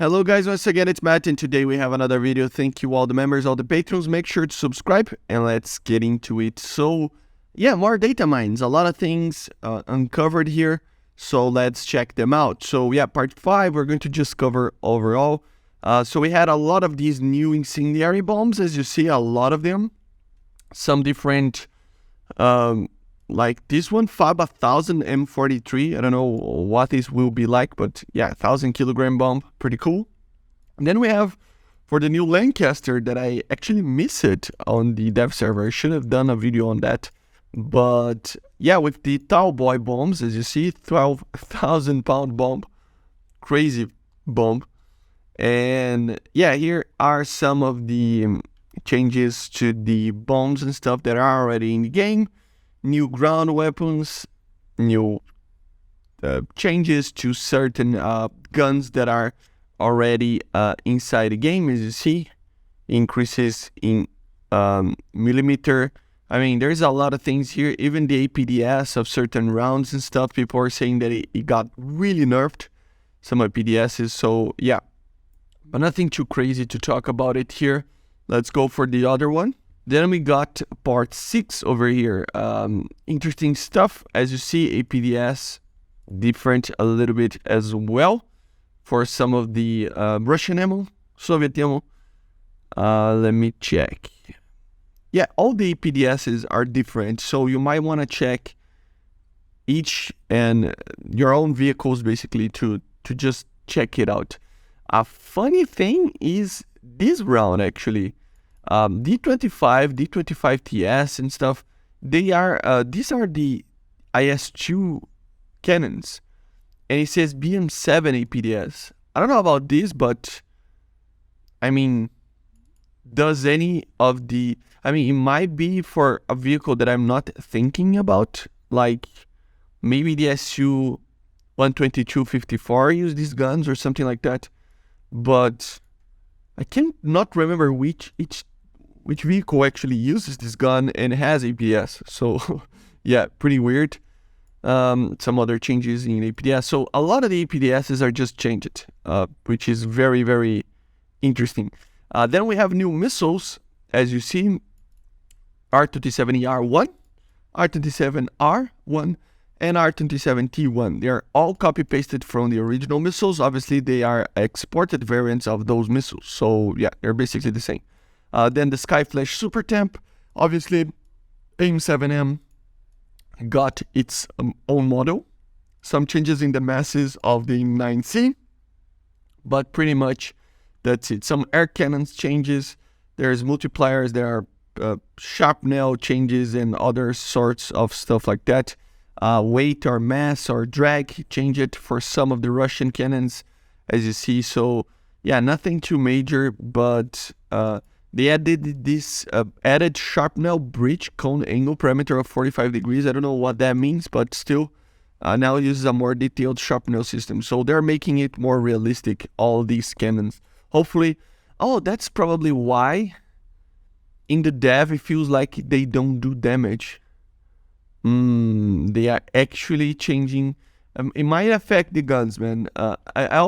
Hello guys, once again it's Matt and today we have another video. Thank you all the members, all the patrons. Make sure to subscribe and let's get into it. So yeah, more data mines, a lot of things uncovered here, so let's check them out. So yeah, part 5 we're going to just cover overall. So we had a lot of these new incendiary bombs, as you see, a lot of them. Some different like this one, FAB 1000 M43. I don't know what this will be like, but yeah, 1000 kilogram bomb, pretty cool. And then we have for the new Lancaster that I actually missed on the dev server. I should have done a video on that. But yeah, with the Tall Boy bombs, as you see, 12,000 pound bomb, crazy bomb. And yeah, here are some of the changes to the bombs and stuff that are already in the game. New ground weapons, new changes to certain guns that are already inside the game, as you see. Increases in millimeter. I mean, there's a lot of things here. Even the APDS of certain rounds and stuff, people are saying that it got really nerfed, some APDSs. So yeah, but nothing too crazy to talk about it here. Let's go for the other one. Then we got part 6 over here. Interesting stuff. As you see, APDS different a little bit as well for some of the Russian ammo, Soviet ammo. Let me check. Yeah, all the APDSs are different, so you might want to check each and your own vehicles basically to just check it out. A funny thing is this round actually. D25, D25 TS and stuff, they are, these are the IS-2 cannons, and it says BM7 APDS. I don't know about this, but I mean, does any of the, I mean, it might be for a vehicle that I'm not thinking about, like maybe the SU-122-54 use these guns or something like that, but I can not remember which vehicle actually uses this gun and has APDS. So yeah, pretty weird. Some other changes in APDS. So a lot of the APDSs are just changed, which is very, very interesting. Then we have new missiles, as you see, R-27ER1, R-27R1, and R-27T1. They are all copy-pasted from the original missiles. Obviously, they are exported variants of those missiles. So yeah, they're basically the same. Then the Skyflash Super Temp, obviously AIM-7M got its own model. Some changes in the masses of the AIM-9C, but pretty much that's it. Some air cannons changes, there's multipliers, there are sharpnel changes and other sorts of stuff like that. Weight or mass or drag change it for some of the Russian cannons, as you see. So yeah, nothing too major, but they added this added sharpnel breach cone angle parameter of 45 degrees. I don't know what that means, but still, now it uses a more detailed sharpnel system. So they're making it more realistic, all these cannons. Hopefully, oh, that's probably why in the dev it feels like they don't do damage. They are actually changing. It might affect the guns, man. I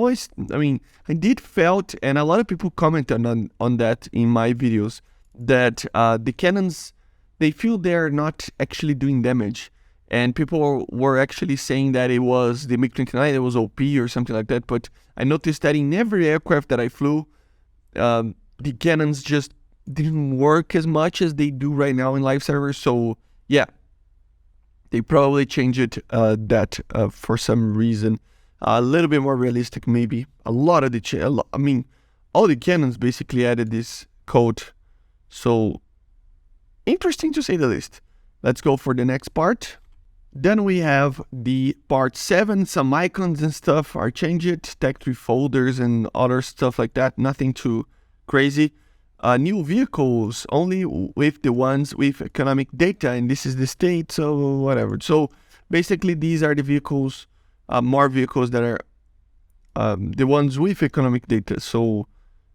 did felt, and a lot of people commented on that in my videos, that the cannons, they feel they're not actually doing damage. And people were actually saying that it was the MiG-29, it was OP or something like that. But I noticed that in every aircraft that I flew, the cannons just didn't work as much as they do right now in live servers. So yeah, they probably changed it for some reason. A little bit more realistic, maybe. A lot of the, I mean, all the cannons basically added this code. So interesting to say the least. Let's go for the next part. Then we have the part 7. Some icons and stuff are changed. Tech tree folders and other stuff like that. Nothing too crazy. New vehicles only with the ones with economic data, and this is the state, so whatever. So basically these are the vehicles, more vehicles that are the ones with economic data. So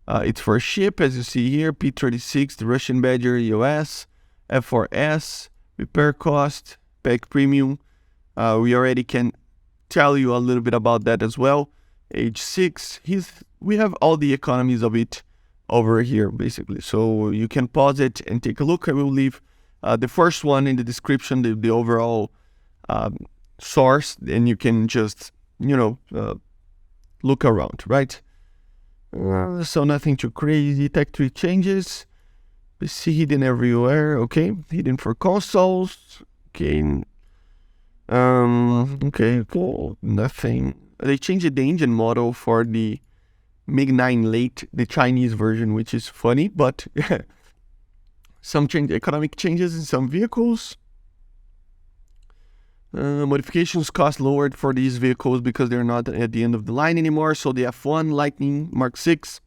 it's for a ship, as you see here, P-36, the Russian Badger EOS, F4S, repair cost, pack premium. We already can tell you a little bit about that as well. H6. We have all the economies of it over here, basically. So you can pause it and take a look. I will leave the first one in the description, the overall source, and you can just, look around, right? So nothing too crazy. Tech tree changes. We see hidden everywhere. Okay, hidden for consoles. Okay. Okay, cool. Nothing. They changed the engine model for the MiG-9 late, the Chinese version, which is funny, but some economic changes in some vehicles. Modifications cost lowered for these vehicles because they're not at the end of the line anymore. So the F1 Lightning Mark 6,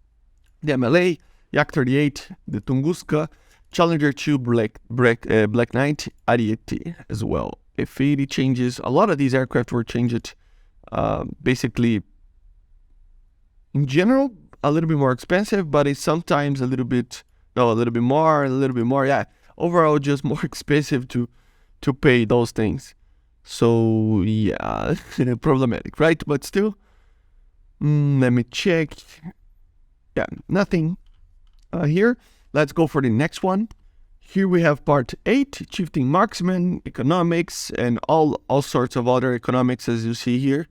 the MLA, Yak-38, the Tunguska, Challenger 2 Black Knight, Ariete as well. F80 changes. A lot of these aircraft were changed, basically, in general, a little bit more expensive, but it's sometimes a little bit more, yeah. Overall, just more expensive to pay those things. So, yeah, problematic, right? But still, let me check. Yeah, nothing here. Let's go for the next one. Here we have part 8, shifting marksman, economics, and all sorts of other economics, as you see here.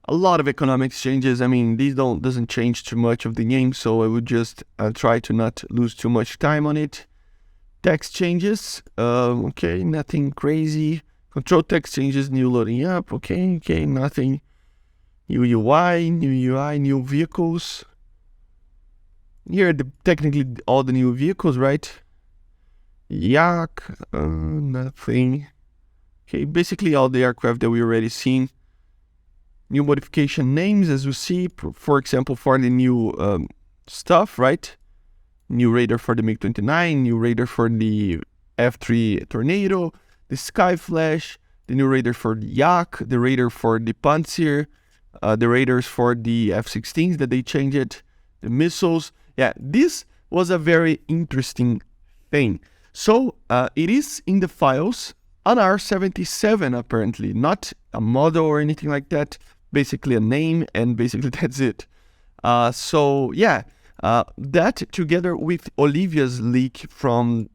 A lot of economics changes. I mean, these doesn't change too much of the game, so I would just try to not lose too much time on it. Text changes. Okay, nothing crazy. Control text changes, new loading up. Okay, nothing. New UI, new vehicles. Here, technically all the new vehicles, right? Yak, nothing. Okay, basically all the aircraft that we already seen. New modification names, as you see, for example, for the new stuff, right? New radar for the MiG-29, new radar for the F3 Tornado, the Sky Flash, the new radar for the Yak, the radar for the Panzer, the radars for the F-16s that they changed, the missiles. Yeah, this was a very interesting thing. So it is in the files on R-77 apparently, not a model or anything like that. Basically a name, and basically that's it. So yeah, that together with Olivia's leak from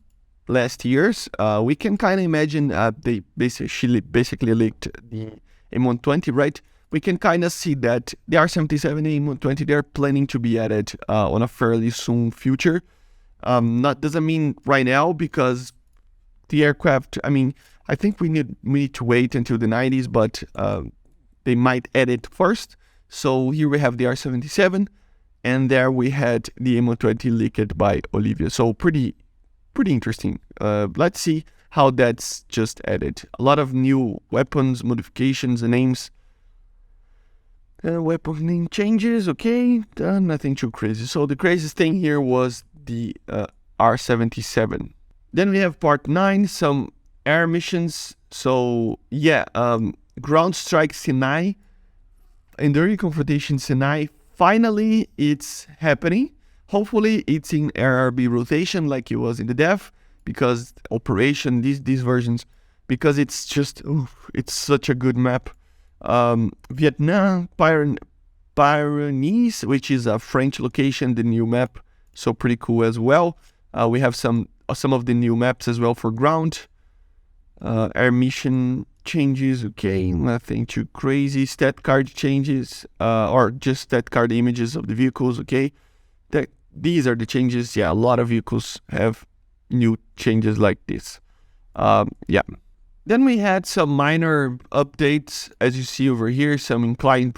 last year's, we can kind of imagine they basically leaked the M120, right? We can kind of see that the R-77 and M120, they're planning to be added on a fairly soon future. Doesn't mean right now, because the aircraft, I mean, I think we need to wait until the 90s, but they might add it first. So here we have the R-77, and there we had the M120 leaked by Olivia. So pretty interesting. Let's see how that's just added. A lot of new weapons, modifications, and names. Weapon name changes, okay, nothing too crazy. So the craziest thing here was the R-77. Then we have part 9, some air missions. So yeah, ground strike Sinai, enduring confrontation Sinai. Finally, it's happening. Hopefully, it's in RRB rotation like it was in the dev, because operation these versions, because it's just it's such a good map. Vietnam, Pyrenees, which is a French location, the new map, so pretty cool as well. We have some of the new maps as well for ground. Air mission changes, okay, nothing too crazy. Stat card changes, or just stat card images of the vehicles, okay. These are the changes. Yeah, a lot of vehicles have new changes like this. Yeah. Then we had some minor updates, as you see over here, some incline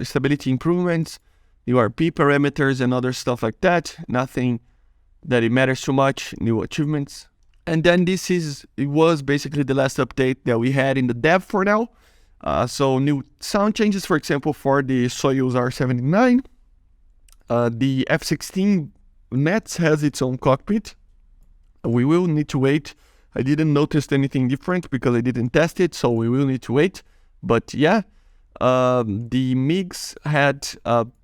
stability improvements, URP parameters and other stuff like that. Nothing that it matters too much, new achievements. And then it was basically the last update that we had in the dev for now. So new sound changes, for example, for the Soyuz R-79. The F-16 Nets has its own cockpit. We will need to wait. I didn't notice anything different because I didn't test it, so we will need to wait. But yeah, the MiGs had,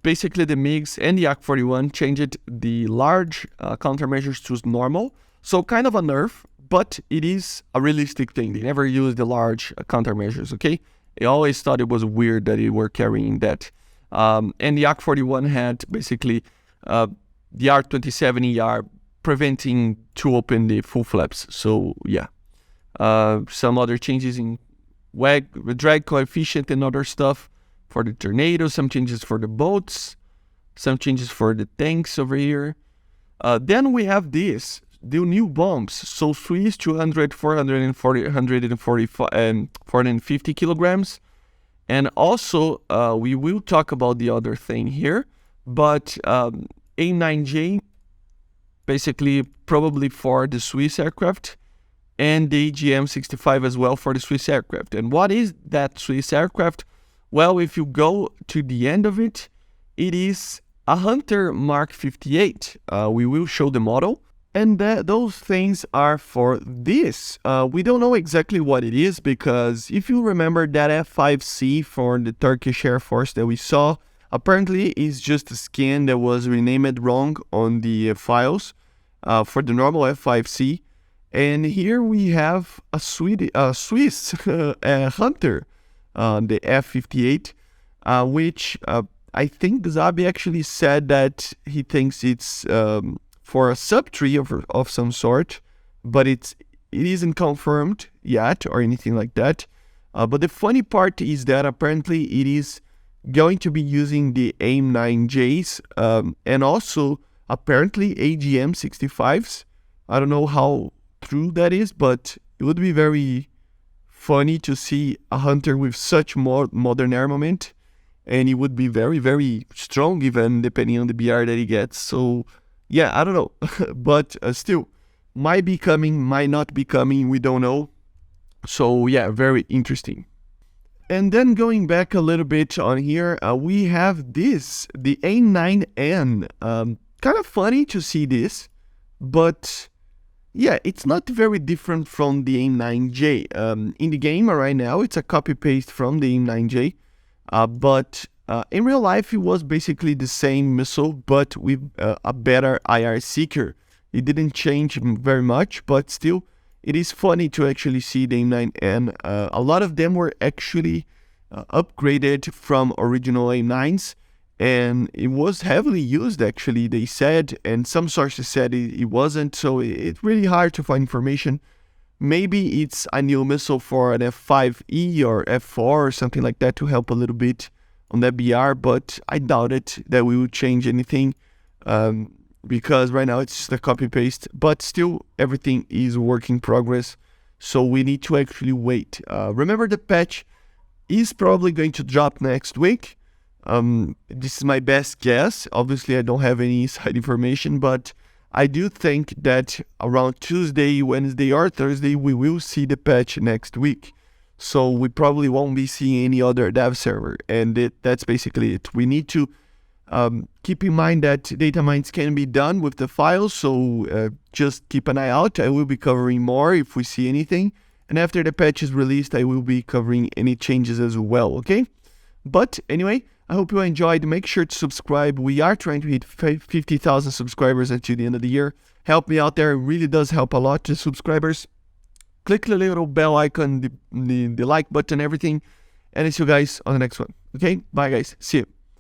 basically the MiGs and the Yak-41 changed the large countermeasures to normal. So kind of a nerf, but it is a realistic thing. They never used the large countermeasures, okay? I always thought it was weird that they were carrying that. And the Yak-41 had basically the R-27 ER preventing to open the full flaps. So yeah, some other changes in drag coefficient and other stuff for the Tornado, some changes for the boats, some changes for the tanks over here. Then we have this, the new bombs. So Swiss 200, 440, 145, and 450 kilograms. And also, we will talk about the other thing here, but A9J, basically probably for the Swiss aircraft, and the GM65 as well for the Swiss aircraft. And what is that Swiss aircraft? Well, if you go to the end of it, it is a Hunter Mark 58. We will show the model. And those things are for this. We don't know exactly what it is because if you remember that F5C for the Turkish Air Force that we saw, apparently is just a scan that was renamed wrong on the files for the normal F5C. And here we have a Swiss Hunter, the F58, which I think Gszabi actually said that he thinks it's for a sub-tree of some sort, but it isn't confirmed yet or anything like that. But the funny part is that apparently it is going to be using the AIM-9Js and also apparently AGM-65s. I don't know how true that is, but it would be very funny to see a Hunter with such more modern armament, and it would be very, very strong even depending on the BR that he gets. So yeah, I don't know, but still, might be coming, might not be coming, we don't know. So yeah, very interesting. And then going back a little bit on here, we have this, the A9N. Kind of funny to see this, but yeah, it's not very different from the AIM-9J. In the game right now, it's a copy-paste from the AIM-9J, but in real life, it was basically the same missile, but with a better IR seeker. It didn't change very much, but still, it is funny to actually see the AIM-9N. A lot of them were actually upgraded from original AIM-9s, and it was heavily used, actually, they said, and some sources said it wasn't, so it's really hard to find information. Maybe it's a new missile for an F5E or F4 or something like that to help a little bit on that BR, but I doubt it that we would change anything because right now it's just a copy-paste, but still everything is work in progress, so we need to actually wait. Remember, the patch is probably going to drop next week. This is my best guess. Obviously, I don't have any inside information, but I do think that around Tuesday, Wednesday, or Thursday, we will see the patch next week. So we probably won't be seeing any other dev server, and that's basically it. We need to keep in mind that data mines can be done with the files, so just keep an eye out. I will be covering more if we see anything, and after the patch is released, I will be covering any changes as well, okay? But anyway, I hope you enjoyed. Make sure to subscribe. We are trying to hit 50,000 subscribers until the end of the year. Help me out there. It really does help a lot, the subscribers. Click the little bell icon, the like button, everything. And I'll see you guys on the next one. Okay? Bye, guys. See you.